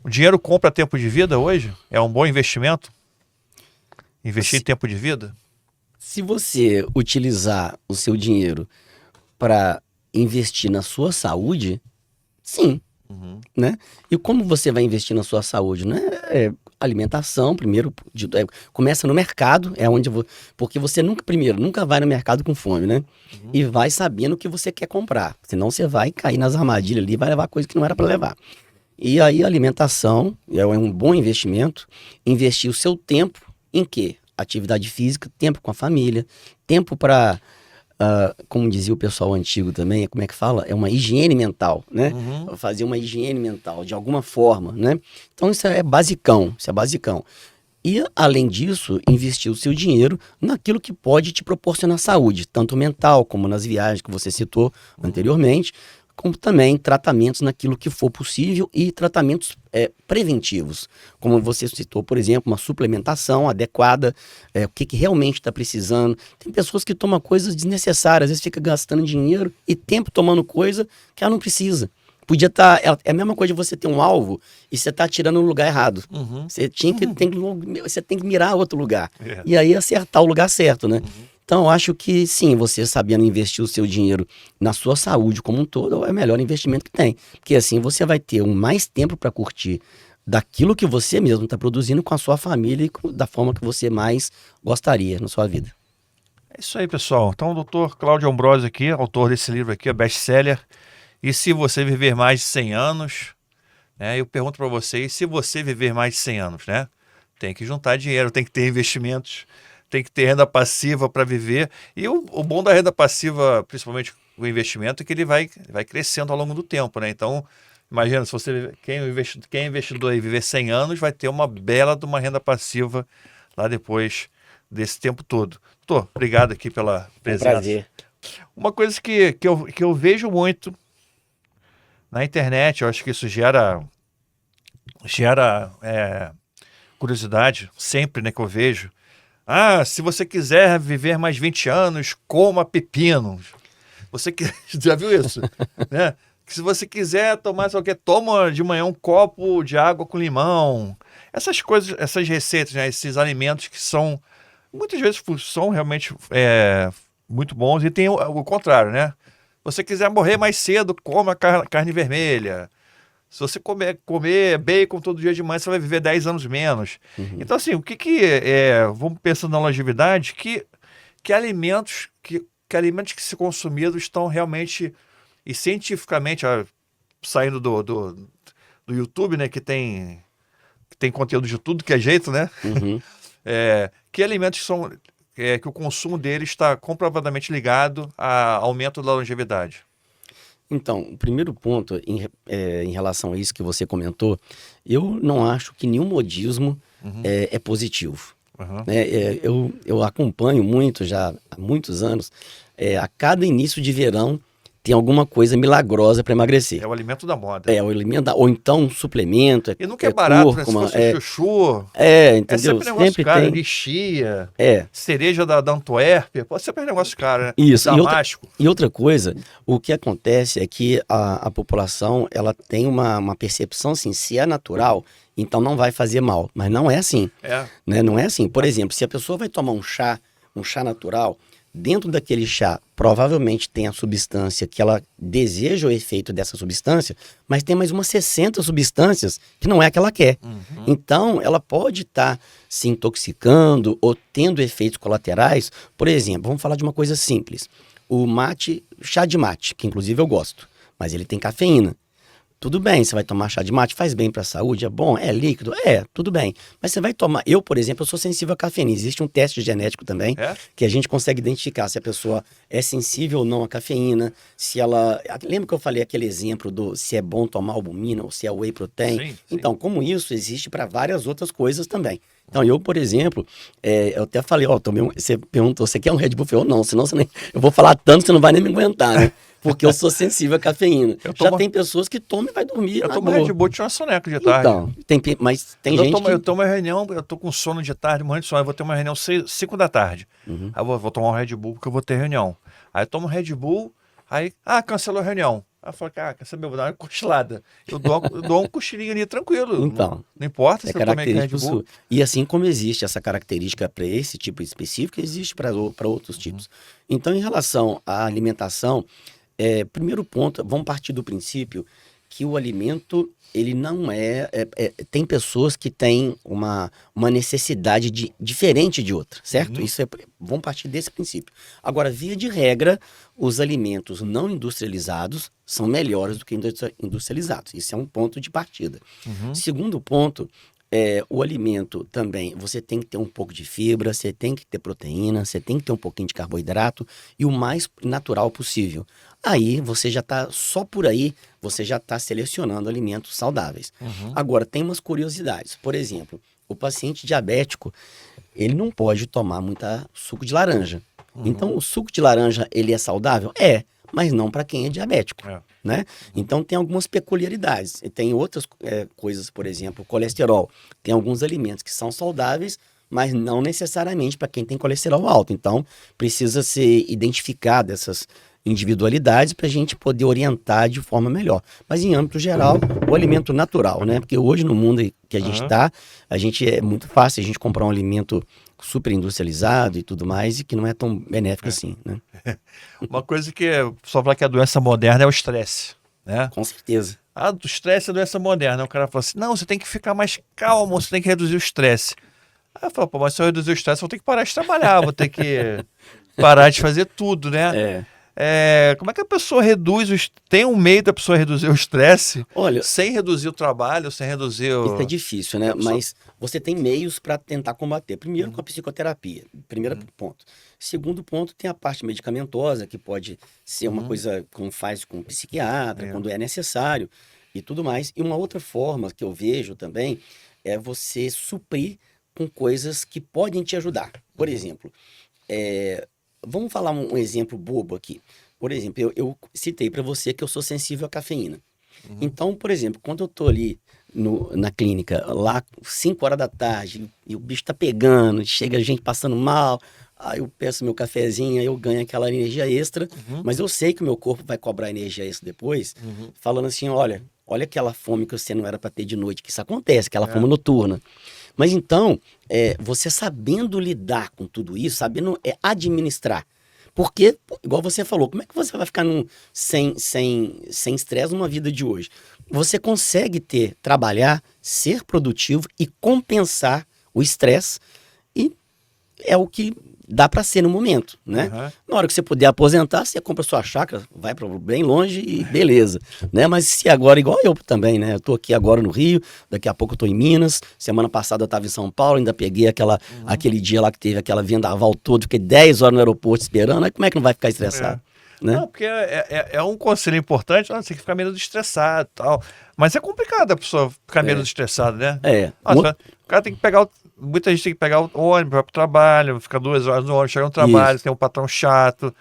O dinheiro compra tempo de vida hoje? É um bom investimento? Investir em tempo de vida? Se você utilizar o seu dinheiro para investir na sua saúde, sim, Uhum. né? E como você vai investir na sua saúde, né? Alimentação, primeiro, começa no mercado, é onde porque você nunca vai no mercado com fome, né? Uhum. E vai sabendo o que você quer comprar, senão você vai cair nas armadilhas ali, e vai levar coisa que não era para levar. E aí a alimentação é um bom investimento, investir o seu tempo em quê? Atividade física, tempo com a família, tempo para como dizia o pessoal antigo também, como é que fala? É uma higiene mental, né? Uhum. Fazer uma higiene mental de alguma forma, né? Então isso é basicão, isso é basicão. E, além disso, investir o seu dinheiro naquilo que pode te proporcionar saúde, tanto mental como nas viagens que você citou Uhum. anteriormente, como também tratamentos naquilo que for possível e tratamentos preventivos, como você citou, por exemplo, uma suplementação adequada, o que realmente está precisando. Tem pessoas que tomam coisas desnecessárias, às vezes fica gastando dinheiro e tempo tomando coisa que ela não precisa. Podia estar. É a mesma coisa de você ter um alvo e você está atirando no lugar errado. Uhum. Você tem que mirar outro lugar. É. E aí acertar o lugar certo, né? Uhum. Então, eu acho que sim, você sabendo investir o seu dinheiro na sua saúde como um todo, é o melhor investimento que tem. Porque assim você vai ter mais tempo para curtir daquilo que você mesmo está produzindo com a sua família e da forma que você mais gostaria na sua vida. É isso aí, pessoal. Então, o doutor Cláudio Ambrosio aqui, autor desse livro aqui, é best-seller. E se você viver mais de 100 anos, né? Eu pergunto para vocês, se você viver mais de 100 anos, né? Tem que juntar dinheiro, tem que ter investimentos, tem que ter renda passiva para viver. E o bom da renda passiva, principalmente o investimento, é que ele vai crescendo ao longo do tempo, né? Então, imagina, se você, quem é investidor e viver 100 anos, vai ter uma bela de uma renda passiva lá depois desse tempo todo. Doutor, obrigado aqui pela É um presença. prazer. Uma coisa que eu vejo muito na internet, eu acho que isso gera curiosidade, sempre, né, que eu vejo. Ah, se você quiser viver mais 20 anos, coma pepinos. Você que já viu isso, né? Que se você quiser tomar, sei o quê, toma de manhã um copo de água com limão. Essas coisas, essas receitas, né, esses alimentos que são muitas vezes são realmente muito bons e tem o contrário, né? Você quiser morrer mais cedo, coma carne vermelha. Se você comer bacon todo dia de manhã, você vai viver 10 anos menos. Uhum. Então, assim, vamos pensando na longevidade, que alimentos que alimentos que se consumidos estão realmente e cientificamente, saindo do YouTube, né, que tem conteúdo de tudo que é jeito, né? Uhum. Que alimentos são que o consumo deles está comprovadamente ligado ao aumento da longevidade. Então, o primeiro ponto em relação a isso que você comentou, eu não acho que nenhum modismo Uhum. é positivo. Uhum. Né? Eu acompanho muito já há muitos anos, a cada início de verão tem alguma coisa milagrosa para emagrecer. É o alimento da moda. O alimento, ou então um suplemento, E nunca é barato, né? Se cúrcuma, fosse o chuchu, é entendeu? sempre negócio Sempre caro. tem. Lixia, É, cereja da Antuérpia, pode ser negócio caro, né? isso. Damasco. E outra coisa, o que acontece é que a população ela tem uma percepção assim, se é natural, então não vai fazer mal. Mas não é assim, É. né? Não é assim. Por exemplo, se a pessoa vai tomar um chá natural, dentro daquele chá provavelmente tem a substância que ela deseja o efeito dessa substância, mas tem mais umas 60 substâncias que não é a que ela quer. Uhum. Então, ela pode estar se intoxicando ou tendo efeitos colaterais. Por exemplo, vamos falar de uma coisa simples. O mate, chá de mate, que inclusive eu gosto, mas ele tem cafeína. Tudo bem, você vai tomar chá de mate, faz bem para a saúde, é bom, é líquido, tudo bem. Mas você vai tomar, eu, por exemplo, eu sou sensível à cafeína. Existe um teste genético também, É? que a gente consegue identificar se a pessoa é sensível ou não à cafeína, se ela... Lembra que eu falei aquele exemplo do se é bom tomar albumina ou se é whey protein? Sim, sim. Então, como isso existe para várias outras coisas também. Então, eu, por exemplo, eu até falei, você perguntou, você quer um Red Bull? Eu não, senão eu vou falar tanto que você não vai nem me aguentar, né? Porque eu sou sensível à cafeína. Já tem pessoas que tomam e vai dormir Eu na tomo boa. Red Bull de uma soneca de tarde. Então, mas tem eu gente tomo, que... eu tomo uma reunião, eu tô com sono de tarde, morrendo de sono, eu vou ter uma reunião 5 da tarde. Uhum. Aí eu vou tomar um Red Bull porque eu vou ter reunião. Aí eu tomo um Red Bull, aí, cancelou a reunião. Aí eu falo, cara, quer saber, eu vou dar uma cochilada. Eu dou um cochilinho ali tranquilo. Então, Não importa é se eu tomei Red característico Bull. sua. E assim como existe essa característica para esse tipo específico, existe para outros tipos. Então, em relação à alimentação, primeiro ponto, vamos partir do princípio que o alimento, ele não tem pessoas que têm uma necessidade diferente de outra, certo? Uhum. Vamos partir desse princípio. Agora, via de regra, os alimentos não industrializados são melhores do que industrializados. Isso é um ponto de partida. Uhum. Segundo ponto, o alimento também, você tem que ter um pouco de fibra, você tem que ter proteína, você tem que ter um pouquinho de carboidrato e o mais natural possível. Aí você já está, só por aí, você já está selecionando alimentos saudáveis. Uhum. Agora, tem umas curiosidades. Por exemplo, o paciente diabético, ele não pode tomar muita suco de laranja. Então, o suco de laranja, ele é saudável? Mas não para quem é diabético. Né? Então tem algumas peculiaridades. E tem outras coisas, por exemplo, colesterol. Tem alguns alimentos que são saudáveis, mas não necessariamente para quem tem colesterol alto. Então precisa ser identificado essas individualidades para a gente poder orientar de forma melhor. Mas em âmbito geral, o alimento natural, né? Porque hoje no mundo que a gente está, é muito fácil a gente comprar um alimento super industrializado e tudo mais, e que não é tão benéfico assim, né? Uma coisa que só falar que a doença moderna é o estresse, né? Com certeza. O estresse é a doença moderna. O cara fala assim, não, você tem que ficar mais calmo, você tem que reduzir o estresse. Aí eu falo, pô, mas se eu reduzir o estresse, eu vou ter que parar de trabalhar, vou ter que parar de fazer tudo, né? Como é que a pessoa reduz tem um meio da pessoa reduzir o estresse sem reduzir o trabalho, sem reduzir o... Isso é difícil, né? Mas você tem meios para tentar combater. Primeiro com a psicoterapia, primeiro ponto. Segundo ponto, tem a parte medicamentosa, que pode ser uma coisa como faz com o psiquiatra, quando é necessário e tudo mais. E uma outra forma que eu vejo também é você suprir com coisas que podem te ajudar. Por exemplo, vamos falar um exemplo bobo aqui. Por exemplo, eu citei para você que eu sou sensível à cafeína. Então, por exemplo, quando eu tô ali na clínica, lá 5 horas da tarde, e o bicho tá pegando, chega gente passando mal, aí eu peço meu cafezinho, aí eu ganho aquela energia extra, mas eu sei que o meu corpo vai cobrar energia extra depois, falando assim, olha aquela fome que você não era para ter de noite, que isso acontece, aquela fome noturna. Mas então, você sabendo lidar com tudo isso, sabendo administrar, porque, igual você falou, como é que você vai ficar sem estresse numa vida de hoje? Você consegue trabalhar, ser produtivo e compensar o estresse, e é o que dá para ser no momento, né? Na hora que você puder aposentar, você compra sua chácara, vai para bem longe e beleza, né? Mas se agora, igual eu também, né? Eu tô aqui agora no Rio, daqui a pouco eu tô em Minas, semana passada eu tava em São Paulo, ainda peguei aquele dia lá que teve aquela vendaval todo, fiquei 10 horas no aeroporto esperando, aí como é que não vai ficar estressado? Né? Não, porque é um conselho importante, você tem que ficar menos estressado e tal. Mas é complicado a pessoa ficar menos estressada, né? O cara tem que pegar muita gente tem que pegar o ônibus, vai pro trabalho, fica 2 horas no ônibus, chega no trabalho, tem um patrão chato.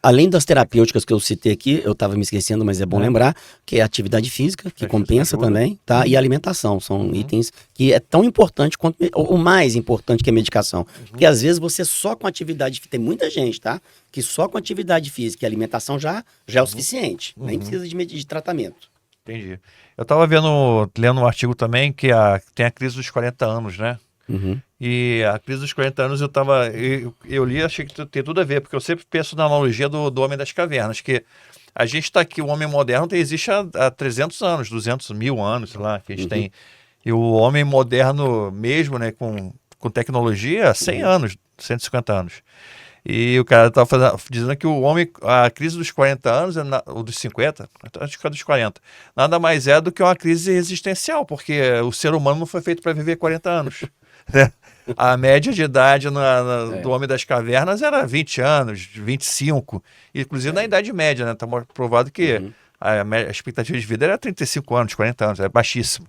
Além das terapêuticas que eu citei aqui, eu estava me esquecendo, mas é bom lembrar, que é a atividade física, que compensa também, tá? E a alimentação, são itens que é tão importante quanto, ou mais importante que a medicação. Porque às vezes você só com atividade, tem muita gente, tá? Que só com atividade física e alimentação já é o suficiente, nem precisa de tratamento. Entendi. Eu estava lendo um artigo também que tem a crise dos 40 anos, né? E a crise dos 40 anos eu li e achei que tem tudo a ver, porque eu sempre penso na analogia do Homem das Cavernas, que a gente está aqui, o homem moderno existe há 300 anos, 200 mil anos, sei lá, que a gente tem. E o homem moderno mesmo, né, com tecnologia, há 100 anos, 150 anos. E o cara estava dizendo que a crise dos 40 anos, ou dos 50, acho que é dos 40, nada mais é do que uma crise existencial, porque o ser humano não foi feito para viver 40 anos. Né? A média de idade do Homem das Cavernas era 20 anos, 25, inclusive na Idade Média, né? Está provado que a expectativa de vida era 35 anos, 40 anos, é baixíssimo.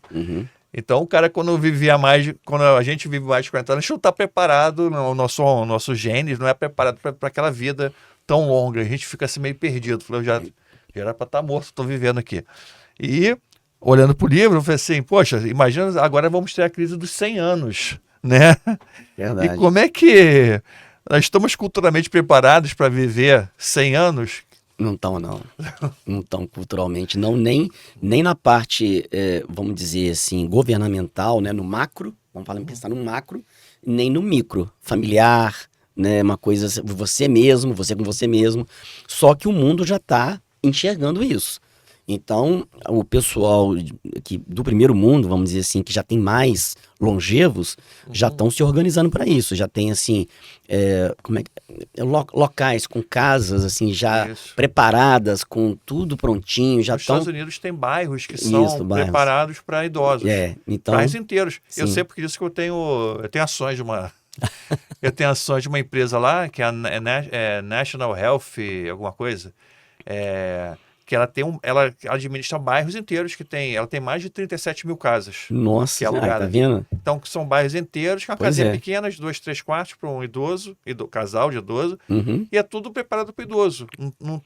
Então o cara quando a gente vive mais de 40 anos, a gente não está preparado, o nosso genes não é preparado para aquela vida tão longa, a gente fica assim meio perdido, falei, eu já era para estar morto, estou vivendo aqui. E olhando para o livro, eu falei assim, poxa, imagina, agora vamos ter a crise dos 100 anos, né? Verdade. E como é que nós estamos culturalmente preparados para viver 100 anos? Não estão, não. Não estão culturalmente, não. Nem na parte, vamos dizer assim, governamental, né? No macro, vamos falar, pensar no macro, nem no micro, familiar, né? Uma coisa, você mesmo, você com você mesmo. Só que o mundo já está enxergando isso. Então, o pessoal do primeiro mundo, vamos dizer assim, que já tem mais longevos, já estão se organizando para isso. Já tem, assim, locais com casas, assim, já Isso. preparadas, com tudo prontinho, já Nos estão... Estados Unidos tem bairros que são Isso, bairros. preparados para idosos. Então... Bairros inteiros. Eu Sim. sei porque disso que eu tenho ações de uma... eu tenho ações de uma empresa lá, que é a National Health, alguma coisa, que ela administra bairros inteiros ela tem mais de 37 mil casas. Nossa, que é alugada. tá vendo? Então, que são bairros inteiros, com uma Pois casinha é. pequena, de 2, 3 quartos para um idoso, casal de idoso, Uhum. e é tudo preparado para o idoso.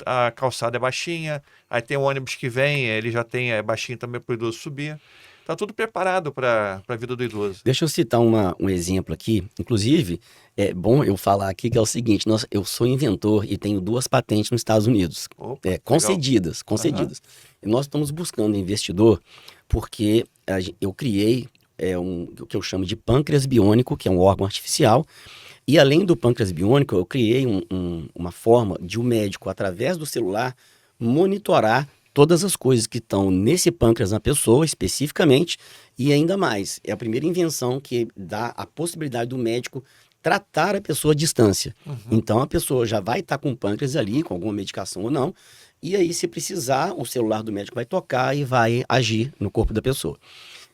A calçada é baixinha, aí tem um ônibus que vem, ele já tem baixinho também para o idoso subir. Está tudo preparado para a vida do idoso. Deixa eu citar um exemplo aqui. Inclusive, é bom eu falar aqui que é o seguinte: eu sou inventor e tenho 2 patentes nos Estados Unidos. Opa, legal. Concedidas. E nós estamos buscando investidor porque eu criei o que eu chamo de pâncreas biônico, que é um órgão artificial. E além do pâncreas biônico, eu criei uma forma de o médico, através do celular, monitorar todas as coisas que estão nesse pâncreas na pessoa, especificamente, e ainda mais. É a primeira invenção que dá a possibilidade do médico tratar a pessoa à distância. Então, a pessoa já vai estar com o pâncreas ali, com alguma medicação ou não, e aí, se precisar, o celular do médico vai tocar e vai agir no corpo da pessoa.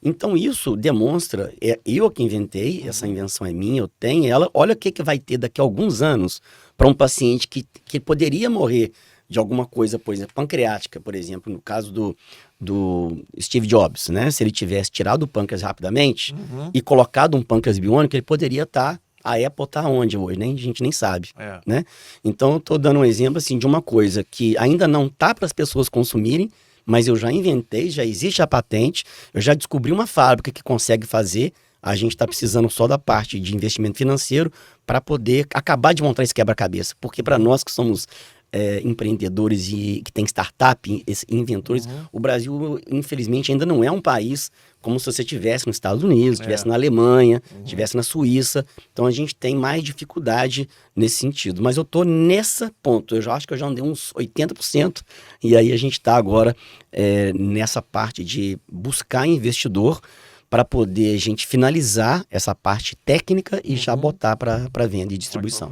Então, isso demonstra, eu que inventei, essa invenção é minha, eu tenho ela, olha o que vai ter daqui a alguns anos para um paciente que poderia morrer de alguma coisa, por exemplo, pancreática, por exemplo, no caso do Steve Jobs, né? Se ele tivesse tirado o pâncreas rapidamente e colocado um pâncreas biônico, ele poderia estar, a Apple está onde hoje, a gente nem sabe, né? Então, eu estou dando um exemplo, assim, de uma coisa que ainda não está para as pessoas consumirem, mas eu já inventei, já existe a patente, eu já descobri uma fábrica que consegue fazer. A gente está precisando só da parte de investimento financeiro para poder acabar de montar esse quebra-cabeça, porque para nós que somos empreendedores e que tem startup, inventores, o Brasil, infelizmente, ainda não é um país como se você estivesse nos Estados Unidos, estivesse na Alemanha, estivesse na Suíça. Então, a gente tem mais dificuldade nesse sentido. Mas eu estou nesse ponto. Eu já acho que eu já andei uns 80%. E aí, a gente está agora nessa parte de buscar investidor para poder a gente finalizar essa parte técnica e já botar para venda e distribuição.